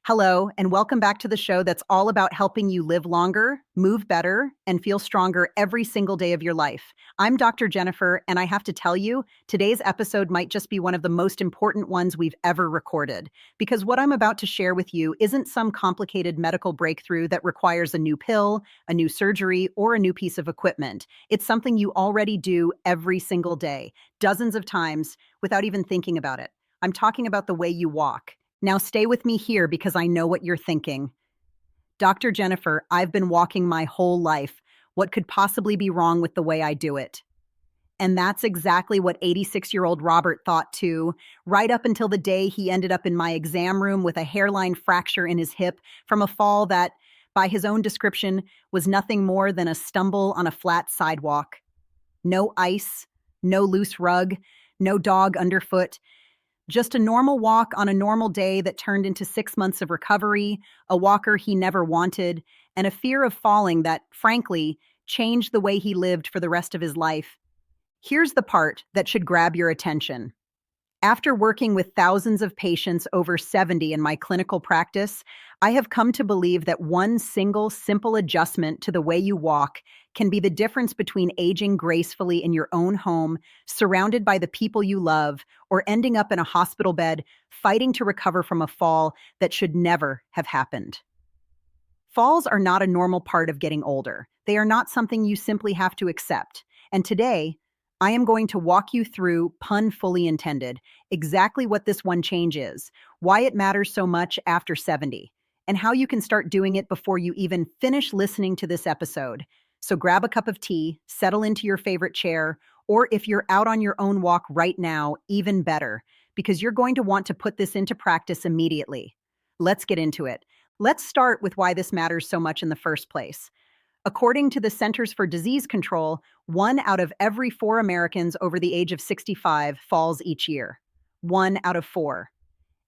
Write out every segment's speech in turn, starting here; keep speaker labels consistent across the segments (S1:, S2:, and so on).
S1: Hello, and welcome back to the show that's all about helping you live longer, move better, and feel stronger every single day of your life. I'm Dr. Jennifer, and I have to tell you, today's episode might just be one of the most important ones we've ever recorded. Because what I'm about to share with you isn't some complicated medical breakthrough that requires a new pill, a new surgery, or a new piece of equipment. It's something you already do every single day, dozens of times, without even thinking about it. I'm talking about the way you walk. Now, stay with me here because I know what you're thinking. Dr. Jennifer, I've been walking my whole life. What could possibly be wrong with the way I do it? And that's exactly what 86-year-old Robert thought too, right up until the day he ended up in my exam room with a hairline fracture in his hip from a fall that, by his own description, was nothing more than a stumble on a flat sidewalk. No ice, no loose rug, no dog underfoot. Just a normal walk on a normal day that turned into 6 months of recovery, a walker he never wanted, and a fear of falling that, frankly, changed the way he lived for the rest of his life. Here's the part that should grab your attention. After working with thousands of patients over 70 in my clinical practice, I have come to believe that one single simple adjustment to the way you walk can be the difference between aging gracefully in your own home, surrounded by the people you love, or ending up in a hospital bed fighting to recover from a fall that should never have happened. Falls are not a normal part of getting older. They are not something you simply have to accept. And today, I am going to walk you through, pun fully intended, exactly what this one change is, why it matters so much after 70, and how you can start doing it before you even finish listening to this episode. So grab a cup of tea, settle into your favorite chair, or if you're out on your own walk right now, even better, because you're going to want to put this into practice immediately. Let's get into it. Let's start with why this matters so much in the first place. According to the Centers for Disease Control, 1 out of every 4 Americans over the age of 65 falls each year. 1 out of 4.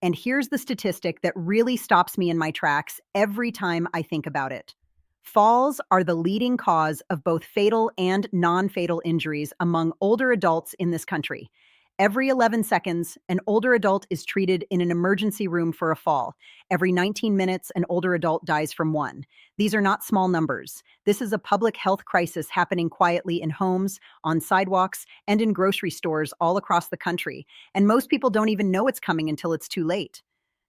S1: And here's the statistic that really stops me in my tracks every time I think about it. Falls are the leading cause of both fatal and non-fatal injuries among older adults in this country. Every 11 seconds, an older adult is treated in an emergency room for a fall. Every 19 minutes, an older adult dies from one. These are not small numbers. This is a public health crisis happening quietly in homes, on sidewalks, and in grocery stores all across the country. And most people don't even know it's coming until it's too late.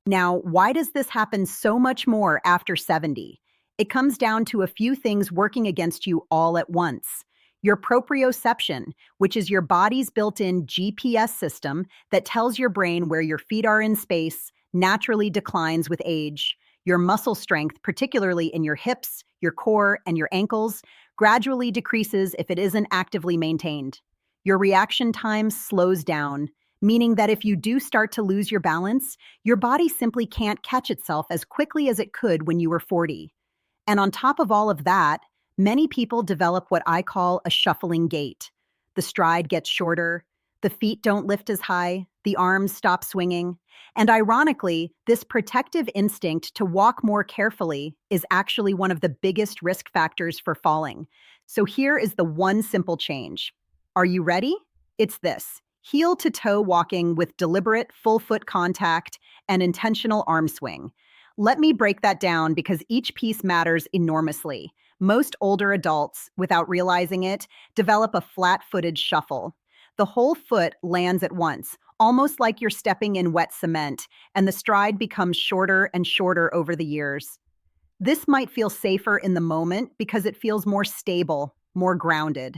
S1: Now, why does this happen so much more after 70? It comes down to a few things working against you all at once. Your proprioception, which is your body's built-in GPS system that tells your brain where your feet are in space, naturally declines with age. Your muscle strength, particularly in your hips, your core, and your ankles, gradually decreases if it isn't actively maintained. Your reaction time slows down, meaning that if you do start to lose your balance, your body simply can't catch itself as quickly as it could when you were 40. And on top of all of that, many people develop what I call a shuffling gait. The stride gets shorter, the feet don't lift as high, the arms stop swinging. And ironically, this protective instinct to walk more carefully is actually one of the biggest risk factors for falling. So here is the one simple change. Are you ready? It's this: heel to toe walking with deliberate full foot contact and intentional arm swing. Let me break that down because each piece matters enormously. Most older adults, without realizing it, develop a flat-footed shuffle. The whole foot lands at once, almost like you're stepping in wet cement, and the stride becomes shorter and shorter over the years. This might feel safer in the moment because it feels more stable, more grounded.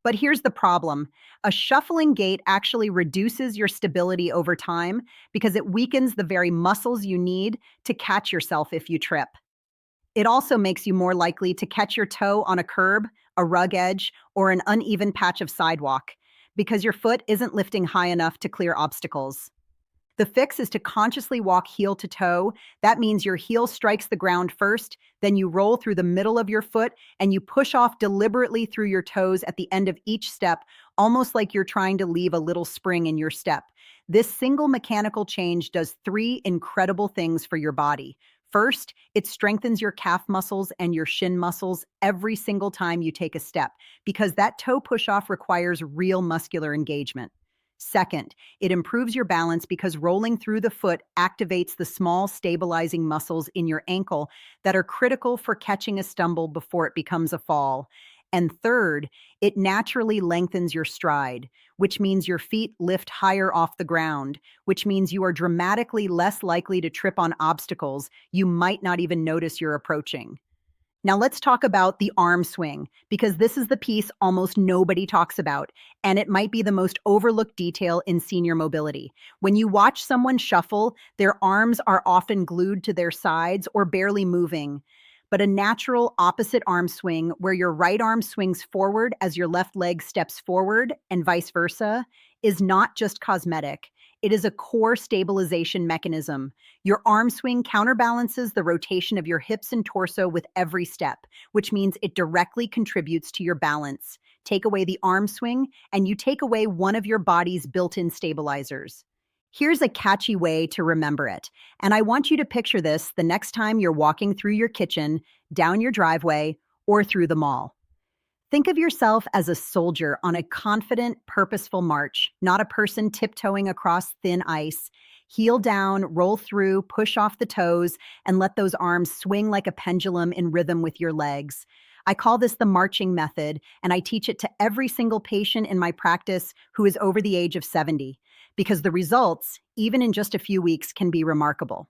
S1: But here's the problem. A shuffling gait actually reduces your stability over time because it weakens the very muscles you need to catch yourself if you trip. It also makes you more likely to catch your toe on a curb, a rug edge, or an uneven patch of sidewalk because your foot isn't lifting high enough to clear obstacles. The fix is to consciously walk heel to toe. That means your heel strikes the ground first, then you roll through the middle of your foot and you push off deliberately through your toes at the end of each step, almost like you're trying to leave a little spring in your step. This single mechanical change does 3 incredible things for your body. First, it strengthens your calf muscles and your shin muscles every single time you take a step because that toe push-off requires real muscular engagement. Second, it improves your balance because rolling through the foot activates the small stabilizing muscles in your ankle that are critical for catching a stumble before it becomes a fall. And third, it naturally lengthens your stride, which means your feet lift higher off the ground, which means you are dramatically less likely to trip on obstacles you might not even notice you're approaching. Now let's talk about the arm swing, because this is the piece almost nobody talks about, and it might be the most overlooked detail in senior mobility. When you watch someone shuffle, their arms are often glued to their sides or barely moving. But a natural opposite arm swing, where your right arm swings forward as your left leg steps forward and vice versa, is not just cosmetic. It is a core stabilization mechanism. Your arm swing counterbalances the rotation of your hips and torso with every step, which means it directly contributes to your balance. Take away the arm swing, and you take away one of your body's built-in stabilizers. Here's a catchy way to remember it, and I want you to picture this the next time you're walking through your kitchen, down your driveway, or through the mall. Think of yourself as a soldier on a confident, purposeful march, not a person tiptoeing across thin ice. Heel down, roll through, push off the toes, and let those arms swing like a pendulum in rhythm with your legs. I call this the marching method, and I teach it to every single patient in my practice who is over the age of 70, because the results, even in just a few weeks, can be remarkable.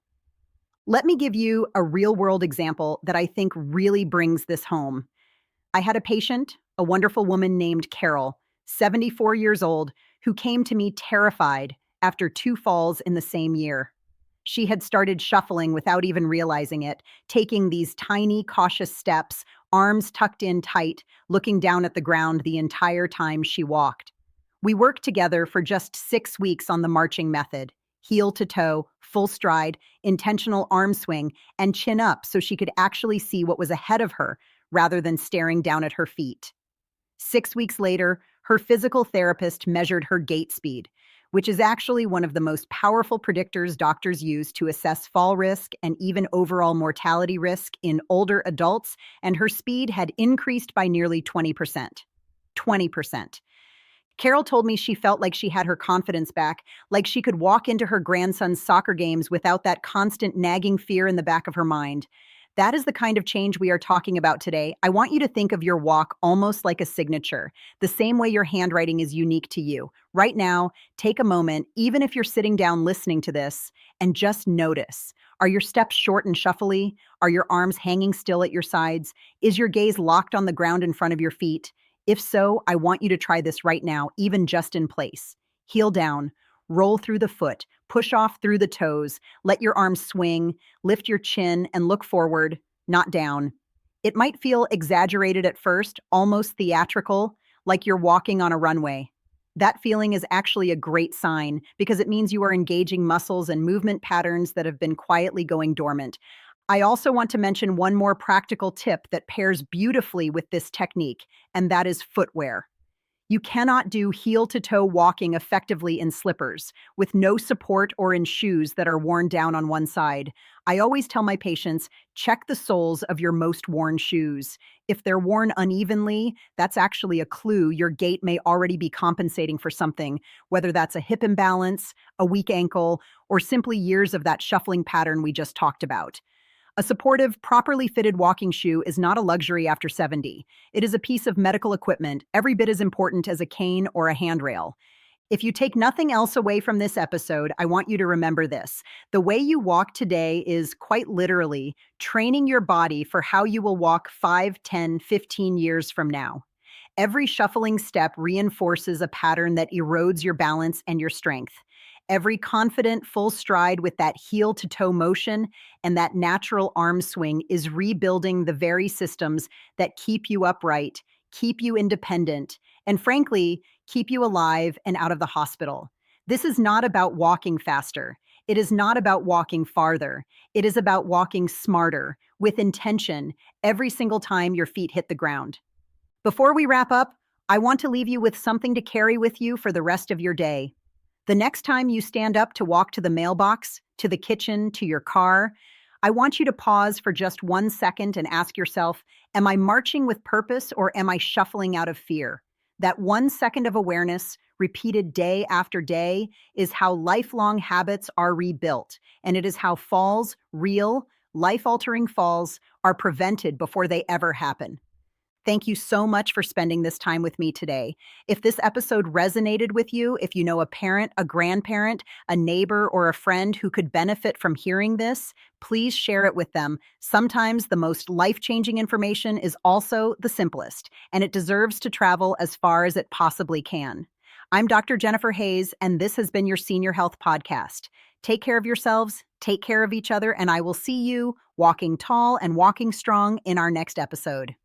S1: Let me give you a real-world example that I think really brings this home. I had a patient, a wonderful woman named Carol, 74 years old, who came to me terrified after 2 falls in the same year. She had started shuffling without even realizing it, taking these tiny, cautious steps, arms tucked in tight, looking down at the ground the entire time she walked. We worked together for just 6 weeks on the marching method, heel to toe, full stride, intentional arm swing, and chin up so she could actually see what was ahead of her rather than staring down at her feet. 6 weeks later, her physical therapist measured her gait speed, which is actually one of the most powerful predictors doctors use to assess fall risk and even overall mortality risk in older adults, and her speed had increased by nearly 20%. 20%. Carol told me she felt like she had her confidence back, like she could walk into her grandson's soccer games without that constant nagging fear in the back of her mind. That is the kind of change we are talking about today. I want you to think of your walk almost like a signature, the same way your handwriting is unique to you. Right now, take a moment, even if you're sitting down listening to this, and just notice. Are your steps short and shuffly? Are your arms hanging still at your sides? Is your gaze locked on the ground in front of your feet? If so, I want you to try this right now, even just in place. Heel down, roll through the foot, push off through the toes, let your arms swing, lift your chin, and look forward, not down. It might feel exaggerated at first, almost theatrical, like you're walking on a runway. That feeling is actually a great sign because it means you are engaging muscles and movement patterns that have been quietly going dormant. I also want to mention one more practical tip that pairs beautifully with this technique, and that is footwear. You cannot do heel-to-toe walking effectively in slippers, with no support or in shoes that are worn down on one side. I always tell my patients, check the soles of your most worn shoes. If they're worn unevenly, that's actually a clue your gait may already be compensating for something, whether that's a hip imbalance, a weak ankle, or simply years of that shuffling pattern we just talked about. A supportive, properly fitted walking shoe is not a luxury after 70. It is a piece of medical equipment, every bit as important as a cane or a handrail. If you take nothing else away from this episode, I want you to remember this. The way you walk today is quite literally training your body for how you will walk 5, 10, 15 years from now. Every shuffling step reinforces a pattern that erodes your balance and your strength. Every confident full stride with that heel to toe motion and that natural arm swing is rebuilding the very systems that keep you upright, keep you independent, and frankly, keep you alive and out of the hospital. This is not about walking faster. It is not about walking farther. It is about walking smarter, with intention, every single time your feet hit the ground. Before we wrap up, I want to leave you with something to carry with you for the rest of your day. The next time you stand up to walk to the mailbox, to the kitchen, to your car, I want you to pause for just 1 second and ask yourself, am I marching with purpose or am I shuffling out of fear? That 1 second of awareness repeated day after day, is how lifelong habits are rebuilt. And it is how falls, real, life altering falls, are prevented before they ever happen. Thank you so much for spending this time with me today. If this episode resonated with you, if you know a parent, a grandparent, a neighbor, or a friend who could benefit from hearing this, please share it with them. Sometimes the most life-changing information is also the simplest, and it deserves to travel as far as it possibly can. I'm Dr. Jennifer Hayes, and this has been your Senior Health Podcast. Take care of yourselves, take care of each other, and I will see you walking tall and walking strong in our next episode.